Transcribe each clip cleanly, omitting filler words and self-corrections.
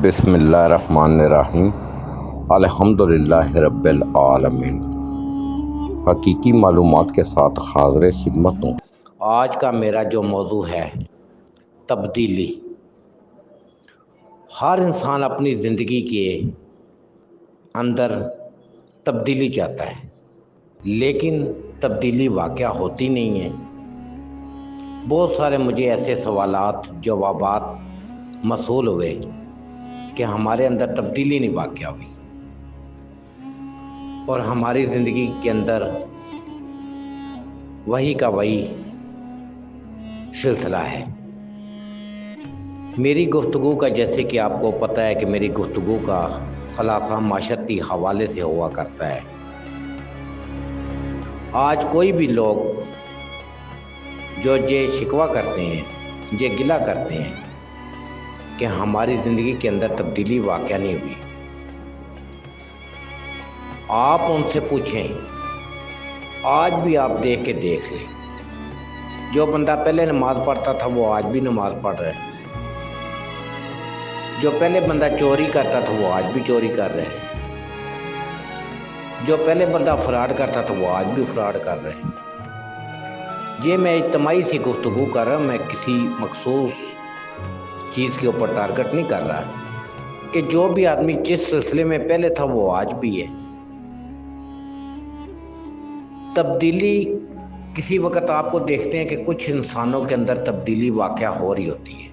بسم اللہ الرحمن الرحیم۔ الحمدللہ رب العالمین۔ حقیقی معلومات کے ساتھ حاضر خدمت ہوں۔ آج کا میرا جو موضوع ہے تبدیلی۔ ہر انسان اپنی زندگی کے اندر تبدیلی چاہتا ہے، لیکن تبدیلی واقعہ ہوتی نہیں ہے۔ بہت سارے مجھے ایسے سوالات جوابات موصول ہوئے کہ ہمارے اندر تبدیلی نہیں واقع ہوئی، اور ہماری زندگی کے اندر وہی کا وہی سلسلہ ہے۔ میری گفتگو کا، جیسے کہ آپ کو پتہ ہے کہ میری گفتگو کا خلاصہ معاشرتی حوالے سے ہوا کرتا ہے۔ آج کوئی بھی لوگ جو یہ شکوہ کرتے ہیں، یہ گلہ کرتے ہیں کہ ہماری زندگی کے اندر تبدیلی واقع نہیں ہوئی، آپ ان سے پوچھیں، آج بھی آپ دیکھ لیں، جو بندہ پہلے نماز پڑھتا تھا وہ آج بھی نماز پڑھ رہا ہے، جو پہلے بندہ چوری کرتا تھا وہ آج بھی چوری کر رہا ہے، جو پہلے بندہ فراڈ کرتا تھا وہ آج بھی فراڈ کر رہے ہیں۔ یہ میں اجتماعی سی گفتگو کر رہا ہوں، میں کسی مخصوص چیز کے اوپر ٹارگٹ نہیں کر رہا کہ جو بھی آدمی جس سلسلے میں پہلے تھا وہ آج بھی ہے۔ تبدیلی کسی وقت آپ کو دیکھتے ہیں کہ کچھ انسانوں کے اندر تبدیلی واقع ہو رہی ہوتی ہے،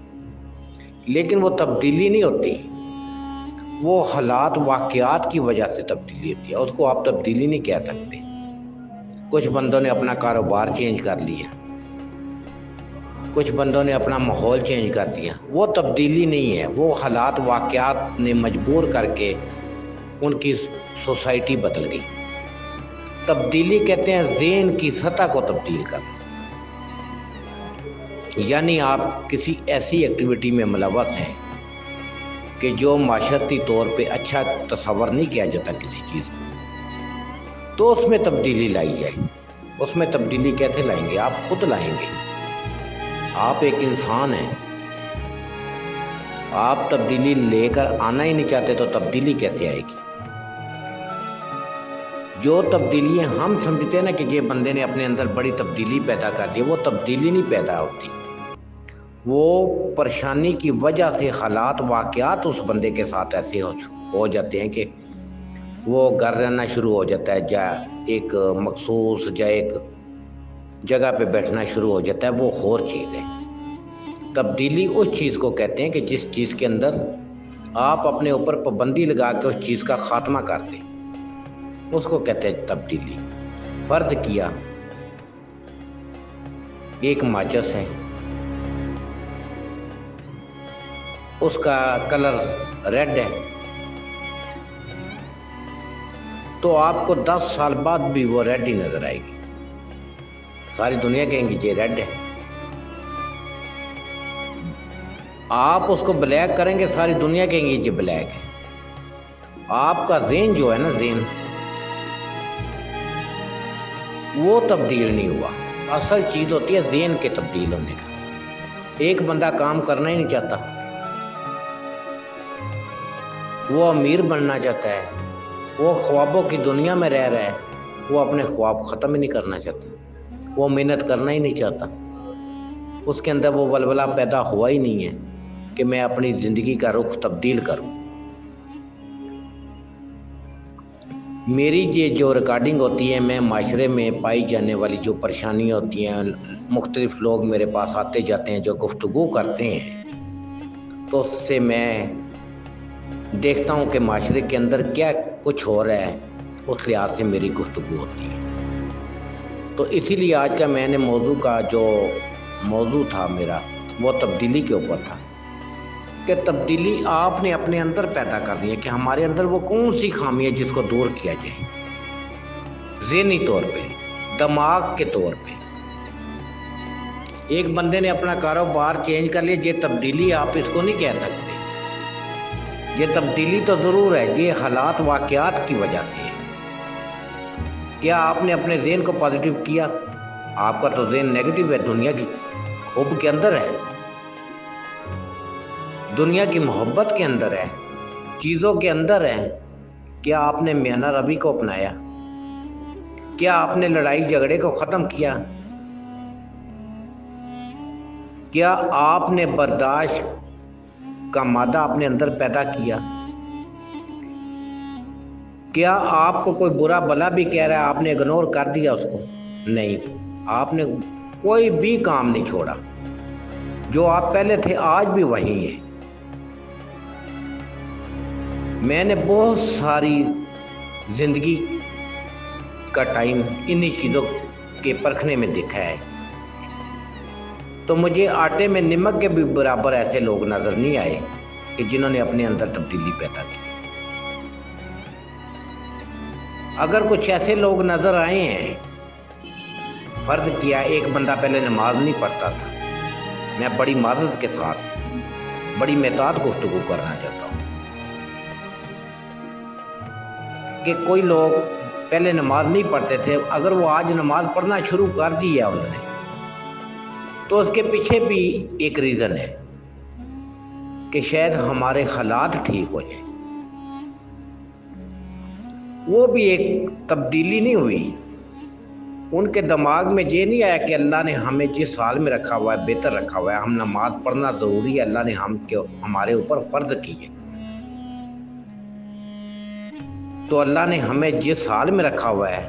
لیکن وہ تبدیلی نہیں ہوتی، وہ حالات واقعات کی وجہ سے تبدیلی ہوتی ہے، اس کو آپ تبدیلی نہیں کہہ سکتے۔ کچھ بندوں نے اپنا کاروبار چینج کر لیا، کچھ بندوں نے اپنا ماحول چینج کر دیا، وہ تبدیلی نہیں ہے، وہ حالات واقعات نے مجبور کر کے ان کی سوسائٹی بدل گئی۔ تبدیلی کہتے ہیں ذہن کی سطح کو تبدیل کرنا، یعنی آپ کسی ایسی ایکٹیویٹی میں ملوث ہیں کہ جو معاشرتی طور پہ اچھا تصور نہیں کیا جاتا کسی چیز کو، تو اس میں تبدیلی لائی جائے۔ اس میں تبدیلی کیسے لائیں گے؟ آپ خود لائیں گے۔ آپ ایک انسان ہیں، آپ تبدیلی لے کر آنا ہی نہیں چاہتے تو تبدیلی کیسے آئے گی؟ جو تبدیلیاں ہم سمجھتے ہیں نا کہ یہ بندے نے اپنے اندر بڑی تبدیلی پیدا کر دی، وہ تبدیلی نہیں پیدا ہوتی، وہ پریشانی کی وجہ سے حالات واقعات اس بندے کے ساتھ ایسے ہو جاتے ہیں کہ وہ گھر رہنا شروع ہو جاتا ہے، جا ایک مخصوص ایک جگہ پہ بیٹھنا شروع ہو جاتا ہے، وہ اور چیز ہے۔ تبدیلی اس چیز کو کہتے ہیں کہ جس چیز کے اندر آپ اپنے اوپر پابندی لگا کے اس چیز کا خاتمہ کر دیں، اس کو کہتے ہیں تبدیلی۔ فرض کیا ایک ماچس ہے، اس کا کلر ریڈ ہے، تو آپ کو 10 سال بعد بھی وہ ریڈ ہی نظر آئے گی، ساری دنیا کہیں گی یہ ریڈ ہے۔ آپ اس کو بلیک کریں گے، ساری دنیا کہیں گی یہ بلیک ہے۔ آپ کا ذہن جو ہے نا، ذہن وہ تبدیل نہیں ہوا۔ اصل چیز ہوتی ہے ذہن کے تبدیل ہونے کا۔ ایک بندہ کام کرنا ہی نہیں چاہتا، وہ امیر بننا چاہتا ہے، وہ خوابوں کی دنیا میں رہ رہا ہے، وہ اپنے خواب ختم ہی نہیں کرنا چاہتا، وہ محنت کرنا ہی نہیں چاہتا، اس کے اندر وہ ولولہ پیدا ہوا ہی نہیں ہے کہ میں اپنی زندگی کا رخ تبدیل کروں۔ میری یہ جو ریکارڈنگ ہوتی ہے، میں معاشرے میں پائی جانے والی جو پریشانیاں ہوتی ہیں، مختلف لوگ میرے پاس آتے جاتے ہیں جو گفتگو کرتے ہیں، تو اس سے میں دیکھتا ہوں کہ معاشرے کے اندر کیا کچھ ہو رہا ہے، اس لحاظ سے میری گفتگو ہوتی ہے۔ تو اسی لیے آج کا میں نے موضوع تھا میرا، وہ تبدیلی کے اوپر تھا کہ تبدیلی آپ نے اپنے اندر پیدا کرنی ہے، کہ ہمارے اندر وہ کون سی خامی ہے جس کو دور کیا جائے، ذہنی طور پہ، دماغ کے طور پہ۔ ایک بندے نے اپنا کاروبار چینج کر لیا، یہ تبدیلی آپ اس کو نہیں کہہ سکتے۔ یہ تبدیلی تو ضرور ہے، یہ حالات واقعات کی وجہ سے ہے۔ کیا آپ نے اپنے ذہن کو پازیٹیو کیا؟ آپ کا تو ذہن نیگیٹو ہے، دنیا کی حب کے اندر ہے، دنیا کی محبت کے اندر ہے، چیزوں کے اندر ہے؟ کیا آپ نے میانہ روی کو اپنایا؟ کیا آپ نے لڑائی جھگڑے کو ختم کیا؟ کیا آپ نے برداشت کا مادہ اپنے اندر پیدا کیا؟ کیا آپ کو کوئی برا بلا بھی کہہ رہا ہے آپ نے اگنور کر دیا اس کو؟ نہیں، آپ نے کوئی بھی کام نہیں چھوڑا، جو آپ پہلے تھے آج بھی وہی ہے۔ میں نے بہت ساری زندگی کا ٹائم انہی چیزوں کے پرکھنے میں دیکھا ہے، تو مجھے آٹے میں نمک کے بھی برابر ایسے لوگ نظر نہیں آئے کہ جنہوں نے اپنے اندر تبدیلی پیدا کی۔ اگر کچھ ایسے لوگ نظر آئے ہیں، فرض کیا ایک بندہ پہلے نماز نہیں پڑھتا تھا، میں بڑی معذرت کے ساتھ بڑی محتاط گفتگو کرنا چاہتا ہوں کہ کوئی لوگ پہلے نماز نہیں پڑھتے تھے، اگر وہ آج نماز پڑھنا شروع کر دی ہے انہوں نے، تو اس کے پیچھے بھی ایک ریزن ہے کہ شاید ہمارے حالات ٹھیک ہو جائیں۔ وہ بھی ایک تبدیلی نہیں ہوئی، ان کے دماغ میں یہ نہیں آیا کہ اللہ نے ہمیں جس حال میں رکھا ہوا ہے بہتر رکھا ہوا ہے، ہم نماز پڑھنا ضروری ہے، اللہ نے ہمارے اوپر فرض کی ہے، تو اللہ نے ہمیں جس حال میں رکھا ہوا ہے،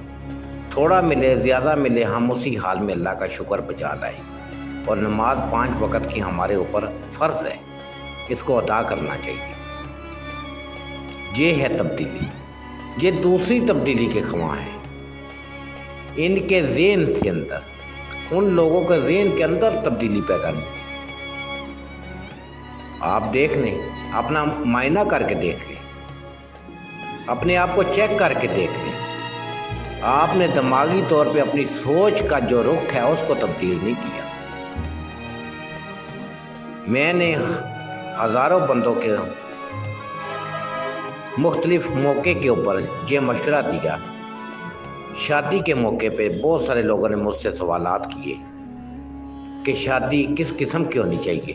تھوڑا ملے زیادہ ملے، ہم اسی حال میں اللہ کا شکر بجا لائیں، اور نماز 5 وقت کی ہمارے اوپر فرض ہے، اس کو ادا کرنا چاہیے۔ یہ ہے تبدیلی۔ یہ دوسری تبدیلی کے خواہاں ہیں، ان کے ذہن کے اندر، ان لوگوں کے ذہن کے اندر تبدیلی پیدا نہیں ہوئی۔ آپ دیکھ لیں، اپنا معائنہ کر کے دیکھ لیں، اپنے آپ کو چیک کر کے دیکھ لیں، آپ نے دماغی طور پہ اپنی سوچ کا جو رخ ہے اس کو تبدیل نہیں کیا۔ میں نے ہزاروں بندوں کے مختلف موقع کے اوپر یہ مشورہ دیا، شادی کے موقع پہ بہت سارے لوگوں نے مجھ سے سوالات کیے کہ شادی کس قسم کی ہونی چاہیے،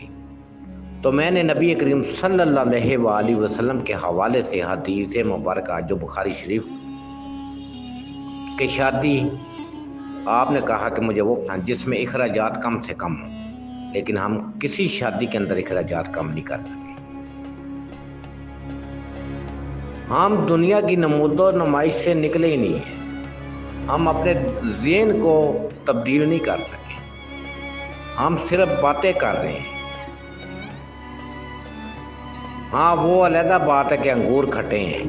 تو میں نے نبی کریم صلی اللہ علیہ وآلہ وسلم کے حوالے سے حدیث مبارکہ جو بخاری شریف کہ شادی آپ نے کہا کہ مجھے وہ پسند جس میں اخراجات کم سے کم ہوں، لیکن ہم کسی شادی کے اندر اخراجات کم نہیں کر سکے۔ ہم دنیا کی نمود و نمائش سے نکلے ہی نہیں ہیں، ہم اپنے ذہن کو تبدیل نہیں کر سکے، ہم صرف باتیں کر رہے ہیں۔ ہاں وہ علیحدہ بات ہے کہ انگور کھٹے ہیں،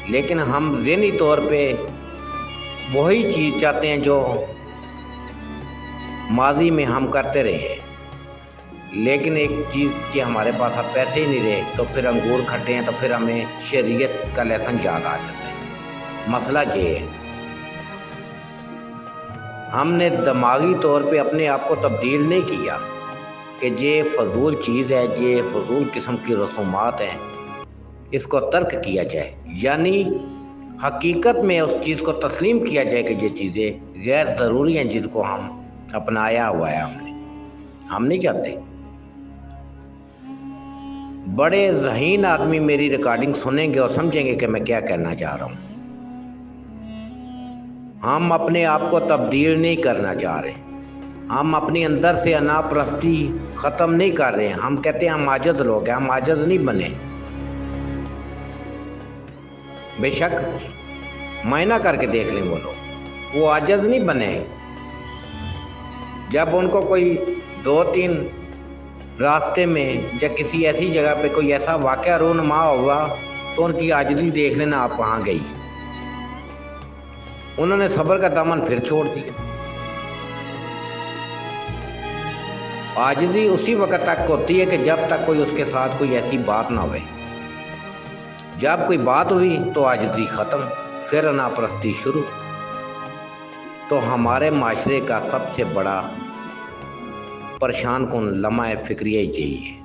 لیکن ہم ذہنی طور پہ وہی چیز چاہتے ہیں جو ماضی میں ہم کرتے رہے ہیں، لیکن ایک چیز کہ ہمارے پاس اب پیسے ہی نہیں رہے، تو پھر انگور کھٹے ہیں، تو پھر ہمیں شریعت کا لیسن یاد آ جاتا ہے۔ مسئلہ یہ ہے، ہم نے دماغی طور پہ اپنے آپ کو تبدیل نہیں کیا کہ یہ فضول چیز ہے، یہ فضول قسم کی رسومات ہیں، اس کو ترک کیا جائے، یعنی حقیقت میں اس چیز کو تسلیم کیا جائے کہ یہ چیزیں غیر ضروری ہیں جن کو ہم اپنایا ہوا ہے ہم نہیں چاہتے۔ بڑے ذہین آدمی میری ریکارڈنگ سنیں گے اور سمجھیں گے کہ میں کیا کہنا چاہ رہا ہوں۔ ہم اپنے آپ کو تبدیل نہیں کرنا چاہ رہے، ہم اپنی اندر سے انا پرستی ختم نہیں کر رہے ہیں۔ ہم کہتے ہیں ہم عاجز لوگ ہیں، ہم عاجز نہیں بنے۔ بے شک معائنہ کر کے دیکھ لیں، وہ لوگ وہ عاجز نہیں بنے۔ جب ان کو کوئی 2-3 راستے میں یا کسی ایسی جگہ پہ کوئی ایسا واقعہ رونما ہوا تو ان کی عاجزی دیکھ لینا آپ کہاں گئی۔ انہوں نے صبر کا دامن پھر چھوڑ دیا۔ عاجزی اسی وقت تک ہوتی ہے کہ جب تک کوئی اس کے ساتھ کوئی ایسی بات نہ ہوئے، جب کوئی بات ہوئی تو عاجزی ختم، پھر انا پرستی شروع۔ تو ہمارے معاشرے کا سب سے بڑا پریشان کن لمحہ فکریہ یہی ہے۔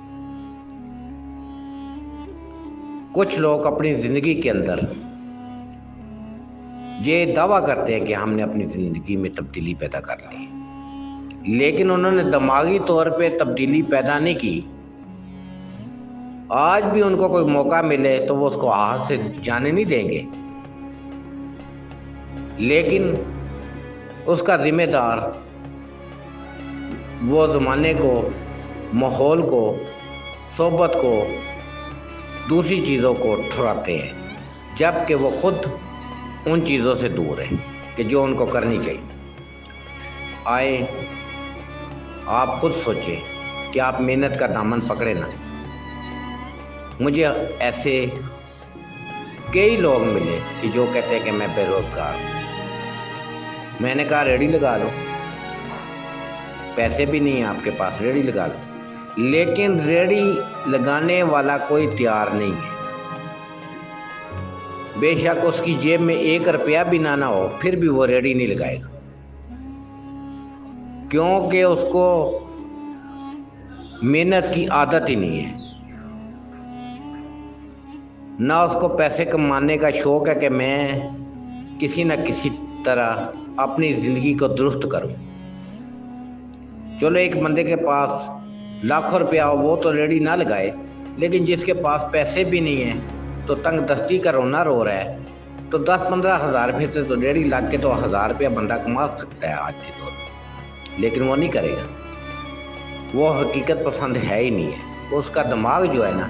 کچھ لوگ اپنی زندگی کے اندر یہ دعویٰ کرتے ہیں کہ ہم نے اپنی زندگی میں تبدیلی پیدا کر لی، لیکن انہوں نے دماغی طور پہ تبدیلی پیدا نہیں کی، آج بھی ان کو کوئی موقع ملے تو وہ اس کو ہاتھ سے جانے نہیں دیں گے، لیکن اس کا ذمہ دار وہ زمانے کو، ماحول کو، صحبت کو، دوسری چیزوں کو ٹھراتے ہیں، جبکہ وہ خود ان چیزوں سے دور ہے کہ جو ان کو کرنی چاہیے۔ آئے آپ خود سوچیں کہ آپ محنت کا دامن پکڑے نا۔ مجھے ایسے کئی لوگ ملے کہ جو کہتے ہیں کہ میں بے روزگار ہوں۔ میں نے کہا ریڑھی لگا لو، پیسے بھی نہیں ہیں آپ کے پاس، ریڑھی لگا لو، لیکن ریڑھی لگانے والا کوئی تیار نہیں ہے۔ بے شک اس کی جیب میں 1 روپیہ بھی نہ ہو، پھر بھی وہ ریڑھی نہیں لگائے گا، کیونکہ اس کو محنت کی عادت ہی نہیں ہے، نہ اس کو پیسے کمانے کا شوق ہے کہ میں کسی نہ کسی طرح اپنی زندگی کو درست کروں۔ چلو ایک بندے کے پاس لاکھوں روپیہ ہو، وہ تو ریڑھی نہ لگائے، لیکن جس کے پاس پیسے بھی نہیں ہیں تو تنگ دستی کا رونا رو رہا ہے، تو 10-15 ہزار روپے سے تو ریڑھی لگ کے تو 1000 روپیہ بندہ کما سکتا ہے آج کے دور میں، لیکن وہ نہیں کرے گا، وہ حقیقت پسند ہے ہی نہیں ہے۔ اس کا دماغ جو ہے نا،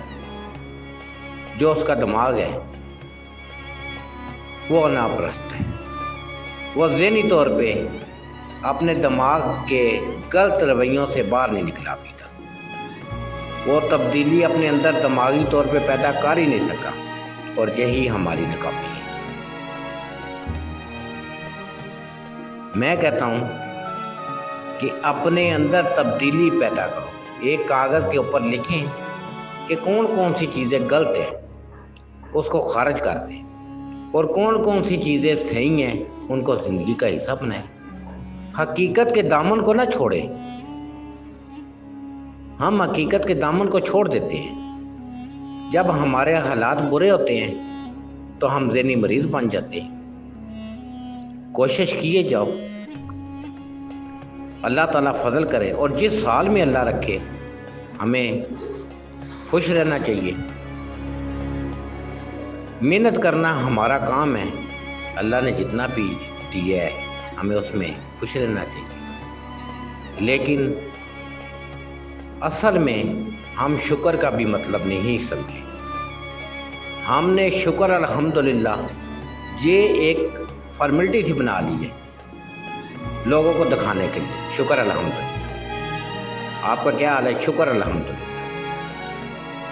جو اس کا دماغ ہے وہ ناپرست ہے، وہ ذہنی طور پہ اپنے دماغ کے غلط رویوں سے باہر نہیں نکلا ابھی تک، وہ تبدیلی اپنے اندر دماغی طور پہ پیدا کر ہی نہیں سکا، اور یہی ہماری ناکامی ہے۔ میں کہتا ہوں کہ اپنے اندر تبدیلی پیدا کرو، ایک کاغذ کے اوپر لکھیں کہ کون کون سی چیزیں غلط ہیں، اس کو خارج کر دیں، اور کون کون سی چیزیں صحیح ہیں ان کو زندگی کا حصہ بنائیں۔ حقیقت کے دامن کو نہ چھوڑیں، ہم حقیقت کے دامن کو چھوڑ دیتے ہیں، جب ہمارے حالات برے ہوتے ہیں تو ہم ذہنی مریض بن جاتے ہیں۔ کوشش کیے جاؤ، اللہ تعالیٰ فضل کرے، اور جس حال میں اللہ رکھے ہمیں خوش رہنا چاہیے۔ محنت کرنا ہمارا کام ہے، اللہ نے جتنا بھی دیا ہے ہمیں اس میں خوش رہنا چاہیے، لیکن اصل میں ہم شکر کا بھی مطلب نہیں سمجھے۔ ہم نے شکر الحمدللہ یہ ایک فارمیلٹی سی بنا لی ہے لوگوں کو دکھانے کے لیے، شکر الحمدللہ۔ آپ کا کیا حال ہے؟ شکر الحمدللہ۔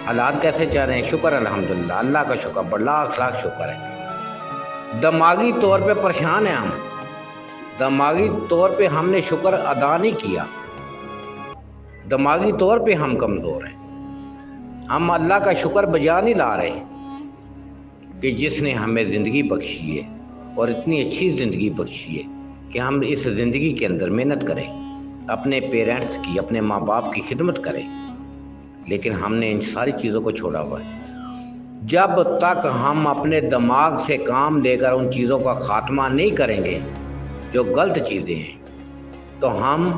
حالات کیسے چاہ رہے ہیں؟ شکر الحمدللہ، اللہ کا شکر، بڑا لاکھ لاکھ شکر ہے۔ دماغی طور پہ پریشان ہیں ہم، دماغی طور پہ ہم نے شکر ادا نہیں کیا، دماغی طور پہ ہم کمزور ہیں، ہم اللہ کا شکر بجا نہیں لا رہے کہ جس نے ہمیں زندگی بخشی ہے، اور اتنی اچھی زندگی بخشی ہے کہ ہم اس زندگی کے اندر محنت کریں، اپنے پیرنٹس کی، اپنے ماں باپ کی خدمت کریں، لیکن ہم نے ان ساری چیزوں کو چھوڑا ہوا ہے۔ جب تک ہم اپنے دماغ سے کام لے کر ان چیزوں کا خاتمہ نہیں کریں گے جو غلط چیزیں ہیں، تو ہم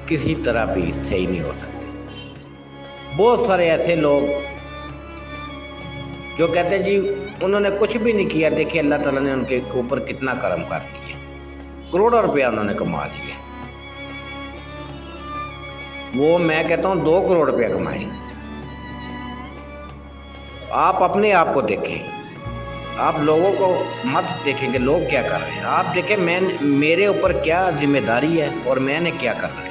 کسی طرح بھی صحیح نہیں ہو سکتے۔ بہت سارے ایسے لوگ جو کہتے ہیں جی انہوں نے کچھ بھی نہیں کیا، دیکھیں اللہ تعالیٰ نے ان کے اوپر کتنا کرم کر دیا، کروڑوں روپیہ انہوں نے کما لیے۔ وہ میں کہتا ہوں 2 کروڑ روپیہ کمائیں۔ آپ اپنے آپ کو دیکھیں، آپ لوگوں کو مت دیکھیں کہ لوگ کیا کر رہے ہیں، آپ دیکھیں میرے اوپر کیا ذمہ داری ہے اور میں نے کیا کرنا ہے۔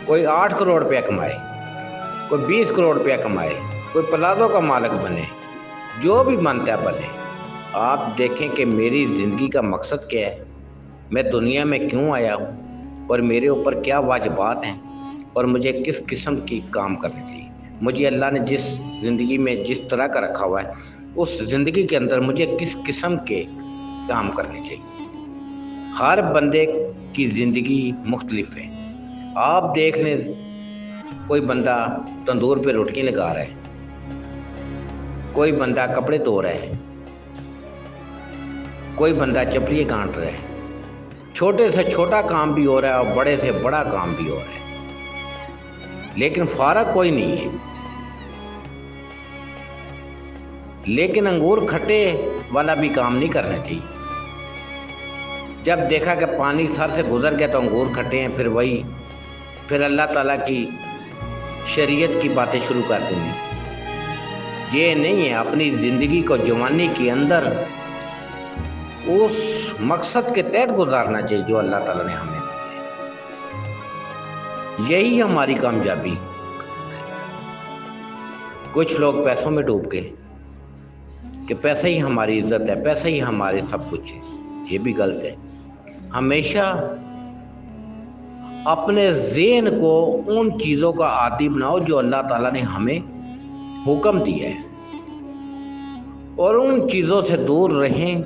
کوئی 8 کروڑ روپیہ کمائے، کوئی 20 کروڑ روپیہ کمائے، کوئی پلازوں کا مالک بنے، جو بھی بنتا ہے بنے۔ آپ دیکھیں کہ میری زندگی کا مقصد کیا ہے، میں دنیا میں کیوں آیا ہوں، اور میرے اوپر کیا واجبات ہیں، اور مجھے کس قسم کی کام کرنی چاہیے۔ مجھے اللہ نے جس زندگی میں جس طرح کا رکھا ہوا ہے، اس زندگی کے اندر مجھے کس قسم کے کام کرنے چاہیے۔ ہر بندے کی زندگی مختلف ہے۔ آپ دیکھ لیں، کوئی بندہ تندور پہ روٹی لگا رہا ہے، کوئی بندہ کپڑے دھو رہا ہے، کوئی بندہ چپلیاں کاٹ رہا ہے، چھوٹے سے چھوٹا کام بھی ہو رہا ہے اور بڑے سے بڑا کام بھی ہو رہا ہے، لیکن فارغ کوئی نہیں ہے۔ لیکن انگور کھٹے والا بھی کام نہیں کرنا چاہیے۔ جب دیکھا کہ پانی سر سے گزر گیا تو انگور کھٹے ہیں، پھر اللہ تعالیٰ کی شریعت کی باتیں شروع کر دیں گے۔ یہ نہیں ہے، اپنی زندگی کو جوانی کے اندر اس مقصد کے تحت گزارنا چاہیے جو اللہ تعالیٰ نے ہمیں دیا۔ یہی ہماری کامیابی۔ کچھ لوگ پیسوں میں ڈوب گئے کہ پیسہ ہی ہماری عزت ہے، پیسہ ہی ہمارے سب کچھ ہے۔ یہ بھی غلط ہے۔ ہمیشہ اپنے ذہن کو ان چیزوں کا عادی بناؤ جو اللہ تعالیٰ نے ہمیں حکم دیا ہے، اور ان چیزوں سے دور رہیں۔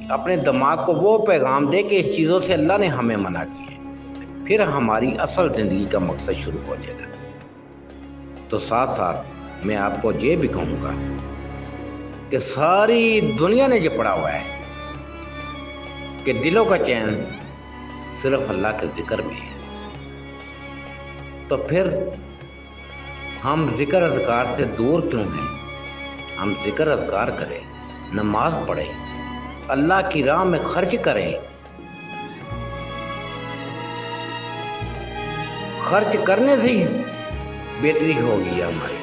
اپنے دماغ کو وہ پیغام دے کہ اس چیزوں سے اللہ نے ہمیں منع کیا ہے، پھر ہماری اصل زندگی کا مقصد شروع ہو جائے گا۔ تو ساتھ ساتھ میں آپ کو یہ بھی کہوں گا کہ ساری دنیا نے یہ پڑھا ہوا ہے کہ دلوں کا چین صرف اللہ کے ذکر میں ہے۔ تو پھر ہم ذکر اذکار سے دور کیوں ہیں؟ ہم ذکر اذکار کریں، نماز پڑھیں، اللہ کی راہ میں خرچ کریں۔ خرچ کرنے سے ہی بہتری ہوگی ہماری۔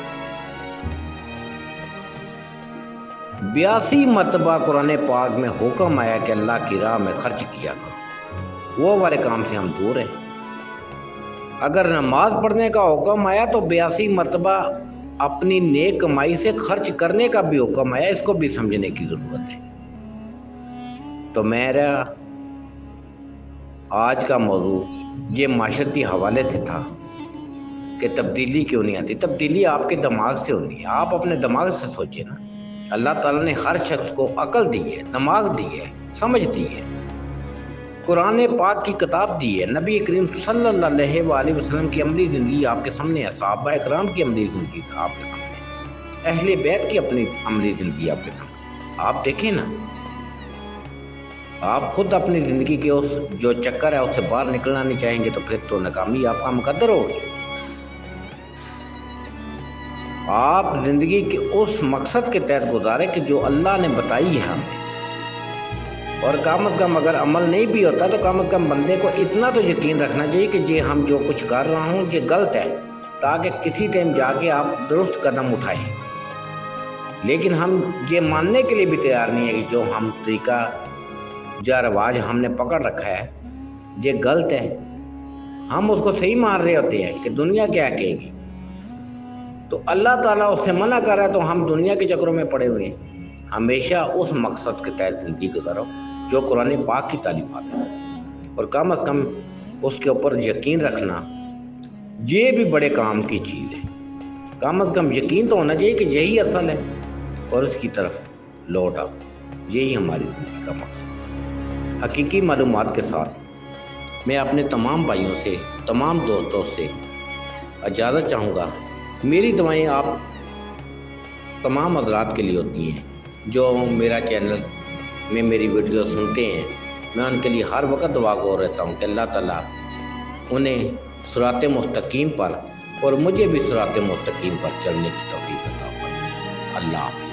82 مرتبہ قرآن پاک میں حکم آیا کہ اللہ کی راہ میں خرچ کیا کرو، وہ والے کام سے ہم دور ہیں۔ اگر نماز پڑھنے کا حکم آیا تو 82 مرتبہ اپنی نیک کمائی سے خرچ کرنے کا بھی حکم آیا، اس کو بھی سمجھنے کی ضرورت ہے۔ تو میرا آج کا موضوع یہ معاشرتی حوالے سے تھا کہ تبدیلی کیوں نہیں آتی۔ تبدیلی آپ کے دماغ سے ہونی ہے۔ آپ اپنے دماغ سے سوچیں نا۔ اللہ تعالیٰ نے ہر شخص کو عقل دی ہے، دماغ دی ہے، سمجھ دی ہے، قرآن پاک کی کتاب دی ہے، نبی کریم صلی اللہ علیہ وآلہ وسلم کی عملی زندگی آپ کے سامنے ہے، صحابہ اکرام کی عملی زندگی آپ کے سامنے ہے، اہل بیت کی اپنی عملی زندگی آپ کے سامنے۔ آپ دیکھیں نا، آپ خود اپنی زندگی کے اس جو چکر ہے اس سے باہر نکلنا نہیں چاہیں گے تو پھر تو ناکامی آپ کا مقدر ہوگی۔ آپ زندگی کے اس مقصد کے تحت گزارے کہ جو اللہ نے بتائی ہے ہمیں، اور کم از کم اگر عمل نہیں بھی ہوتا تو کم از کم بندے کو اتنا تو یقین رکھنا چاہیے کہ یہ ہم جو کچھ کر رہا ہوں یہ غلط ہے، تاکہ کسی ٹائم جا کے آپ درست قدم اٹھائیں۔ لیکن ہم یہ ماننے کے لیے بھی تیار نہیں ہے کہ جو ہم طریقہ یا رواج ہم نے پکڑ رکھا ہے یہ غلط ہے۔ ہم اس کو صحیح مان رہے ہوتے ہیں کہ دنیا کیا کہے گی، تو اللہ تعالیٰ اس سے منع کر رہا ہے تو ہم دنیا کے چکروں میں پڑے ہوئے ہیں۔ ہمیشہ اس مقصد کے تحت زندگی گزارو جو قرآن پاک کی تعلیمات ہے، اور کم از کم اس کے اوپر یقین رکھنا یہ بھی بڑے کام کی چیز ہے۔ کم از کم یقین تو ہونا چاہیے کہ یہی اصل ہے اور اس کی طرف لوٹ آؤ۔ یہی ہماری زندگی کا مقصد ہے۔ حقیقی معلومات کے ساتھ میں اپنے تمام بھائیوں سے، تمام دوستوں سے اجازت چاہوں گا۔ میری دعائیں آپ تمام حضرات کے لیے ہوتی ہیں جو میرا چینل میں میری ویڈیو سنتے ہیں۔ میں ان کے لیے ہر وقت دعا گو رہتا ہوں کہ اللہ تعالیٰ انہیں صراط مستقیم پر اور مجھے بھی صراط مستقیم پر چلنے کی توفیق عطا فرمائے۔ اللہ حافظ۔